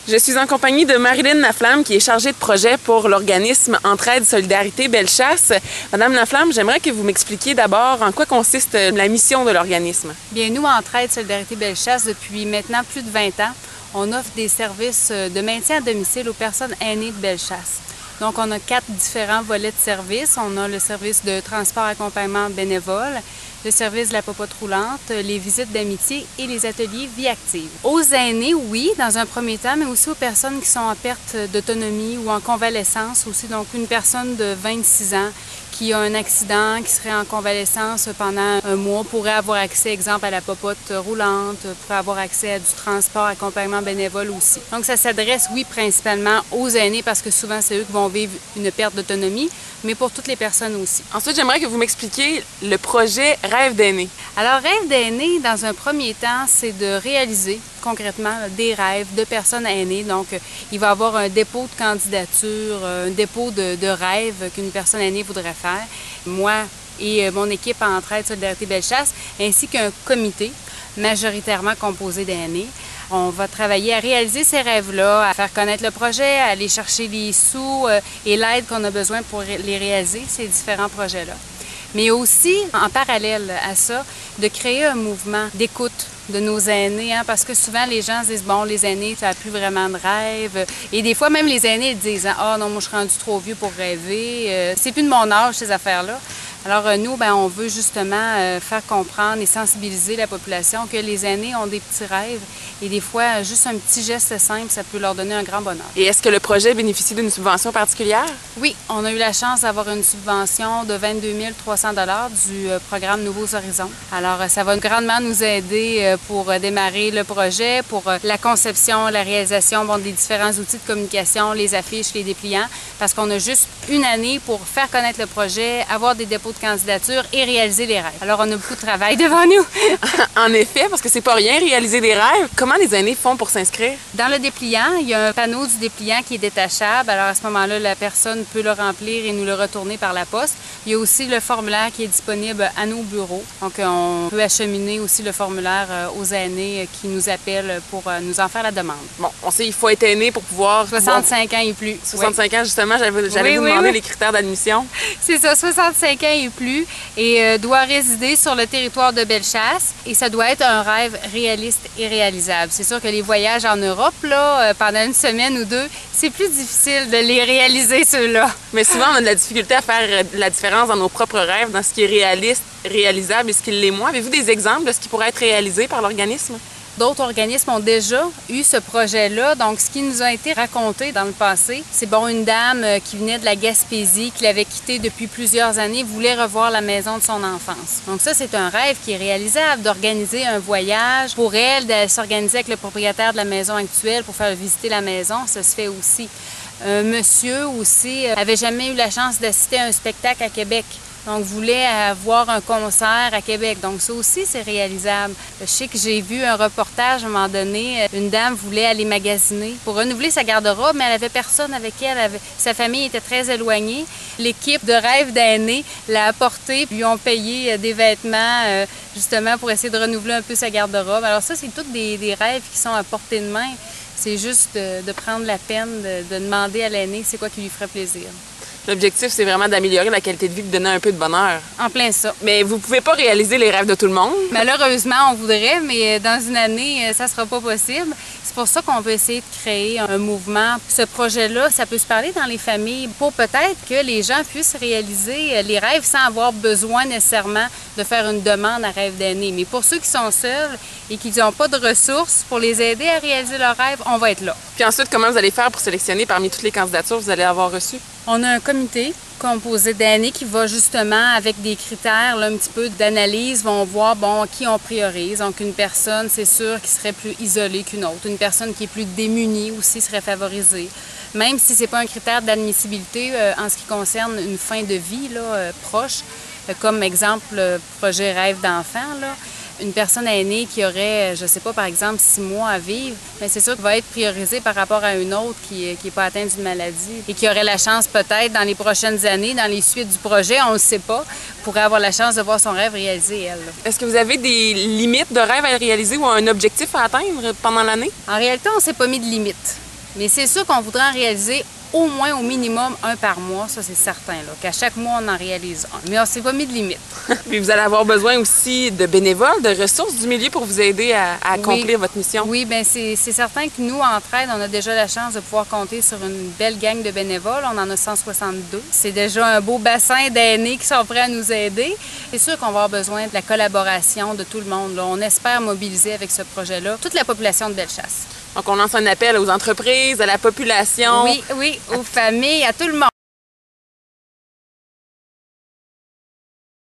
Je suis en compagnie de Marilyn Laflamme, qui est chargée de projet pour l'organisme Entraide Solidarité Bellechasse. Madame Laflamme, j'aimerais que vous m'expliquiez d'abord en quoi consiste la mission de l'organisme. Bien, nous, Entraide Solidarité Bellechasse, depuis maintenant plus de 20 ans, on offre des services de maintien à domicile aux personnes aînées de Bellechasse. Donc, on a 4 différents volets de services. On a le service de transport accompagnement bénévole, le service de la popote roulante, les visites d'amitié et les ateliers vie active. Aux aînés, oui, dans un premier temps, mais aussi aux personnes qui sont en perte d'autonomie ou en convalescence aussi. Donc, une personne de 26 ans qui a un accident, qui serait en convalescence pendant un mois, pourrait avoir accès, exemple, à la popote roulante, pourrait avoir accès à du transport accompagnement bénévole aussi. Donc, ça s'adresse, oui, principalement aux aînés parce que souvent, c'est eux qui vont vivre une perte d'autonomie, mais pour toutes les personnes aussi. Ensuite, j'aimerais que vous m'expliquiez le projet Rêve d'aîné. Alors, Rêve d'aîné, dans un premier temps, c'est de réaliser concrètement des rêves de personnes aînées. Donc, il va y avoir un dépôt de candidature, un dépôt de rêves qu'une personne aînée voudrait faire. Moi et mon équipe Entraide Solidarité Bellechasse, ainsi qu'un comité majoritairement composé d'aînés. On va travailler à réaliser ces rêves-là, à faire connaître le projet, à aller chercher les sous et l'aide qu'on a besoin pour les réaliser, ces différents projets-là. Mais aussi, en parallèle à ça, de créer un mouvement d'écoute de nos aînés, parce que souvent les gens se disent, bon, les aînés, ça n'a plus vraiment de rêve. Et des fois, même les aînés disent, ah non, moi je suis rendu trop vieux pour rêver, c'est plus de mon âge ces affaires-là. Alors nous, on veut justement faire comprendre et sensibiliser la population que les aînés ont des petits rêves et des fois, juste un petit geste simple, ça peut leur donner un grand bonheur. Et est-ce que le projet bénéficie d'une subvention particulière? Oui, on a eu la chance d'avoir une subvention de 22 300 $ du programme Nouveaux Horizons. Alors, ça va grandement nous aider pour démarrer le projet, pour la conception, la réalisation des différents outils de communication, les affiches, les dépliants, parce qu'on a juste une année pour faire connaître le projet, avoir des dépôts de candidature et réaliser les rêves. Alors, on a beaucoup de travail devant nous. En effet, parce que c'est pas rien réaliser des rêves. Comment les aînés font pour s'inscrire? Dans le dépliant, il y a un panneau du dépliant qui est détachable. Alors, à ce moment-là, la personne peut le remplir et nous le retourner par la poste. Il y a aussi le formulaire qui est disponible à nos bureaux. Donc, on peut acheminer aussi le formulaire aux aînés qui nous appellent pour nous en faire la demande. Bon, on sait qu'il faut être aîné pour pouvoir... 65 ans et plus. 65 ans, justement, j'allais vous demander les critères d'admission. C'est ça, 65 ans et plus, et doit résider sur le territoire de Bellechasse. Et ça doit être un rêve réaliste et réalisable. C'est sûr que les voyages en Europe, là, pendant une semaine ou deux, c'est plus difficile de les réaliser, ceux-là. Mais souvent, on a de la difficulté à faire la différence dans nos propres rêves, dans ce qui est réaliste, réalisable et ce qui l'est moins. Avez-vous des exemples de ce qui pourrait être réalisé par l'organisme? D'autres organismes ont déjà eu ce projet-là. Donc, ce qui nous a été raconté dans le passé, c'est une dame qui venait de la Gaspésie, qui l'avait quittée depuis plusieurs années, voulait revoir la maison de son enfance. Donc ça, c'est un rêve qui est réalisable, d'organiser un voyage pour elle, de s'organiser avec le propriétaire de la maison actuelle pour faire visiter la maison. Ça se fait aussi. Un monsieur aussi avait jamais eu la chance d'assister à un spectacle à Québec. Donc, voulait avoir un concert à Québec. Donc, ça aussi, c'est réalisable. Je sais que j'ai vu un reportage à un moment donné. Une dame voulait aller magasiner pour renouveler sa garde-robe, mais elle avait personne avec elle. Sa famille était très éloignée. L'équipe de Rêve d'aînés l'a apporté, puis lui ont payé des vêtements justement pour essayer de renouveler un peu sa garde-robe. Alors ça, c'est tous des rêves qui sont à portée de main. C'est juste de prendre la peine de demander à l'aîné c'est quoi qui lui ferait plaisir. L'objectif, c'est vraiment d'améliorer la qualité de vie et de donner un peu de bonheur. En plein ça. Mais vous pouvez pas réaliser les rêves de tout le monde. Malheureusement, on voudrait, mais dans une année, ça sera pas possible. C'est pour ça qu'on veut essayer de créer un mouvement. Ce projet-là, ça peut se parler dans les familles pour peut-être que les gens puissent réaliser les rêves sans avoir besoin nécessairement de faire une demande à Rêve d'aîné. Mais pour ceux qui sont seuls et qui n'ont pas de ressources pour les aider à réaliser leurs rêves, on va être là. Puis ensuite, comment vous allez faire pour sélectionner parmi toutes les candidatures que vous allez avoir reçues? On a un comité composé d'aînés qui va justement, avec des critères un petit peu d'analyse, vont voir qui on priorise. Donc, une personne, c'est sûr, qui serait plus isolée qu'une autre. Une personne qui est plus démunie aussi serait favorisée. Même si ce n'est pas un critère d'admissibilité en ce qui concerne une fin de vie proche, comme exemple le projet Rêve d'enfant, une personne aînée qui aurait, je ne sais pas, par exemple, 6 mois à vivre, mais c'est sûr qu'elle va être priorisée par rapport à une autre qui n'est pas atteinte d'une maladie et qui aurait la chance peut-être dans les prochaines années, dans les suites du projet, on ne le sait pas, pourrait avoir la chance de voir son rêve réalisé, elle. Est-ce que vous avez des limites de rêve à réaliser ou un objectif à atteindre pendant l'année? En réalité, on ne s'est pas mis de limite. Mais c'est sûr qu'on voudrait en réaliser au moins, au minimum, un par mois, ça c'est certain, qu'à chaque mois, on en réalise un. Mais on s'est pas mis de limite. Puis vous allez avoir besoin aussi de bénévoles, de ressources du milieu pour vous aider à accomplir votre mission. Oui, bien c'est certain que nous, Entraide, on a déjà la chance de pouvoir compter sur une belle gang de bénévoles. On en a 162. C'est déjà un beau bassin d'aînés qui sont prêts à nous aider. C'est sûr qu'on va avoir besoin de la collaboration de tout le monde. On espère mobiliser avec ce projet-là toute la population de Bellechasse. Donc, on lance un appel aux entreprises, à la population. Oui, aux familles, à tout le monde.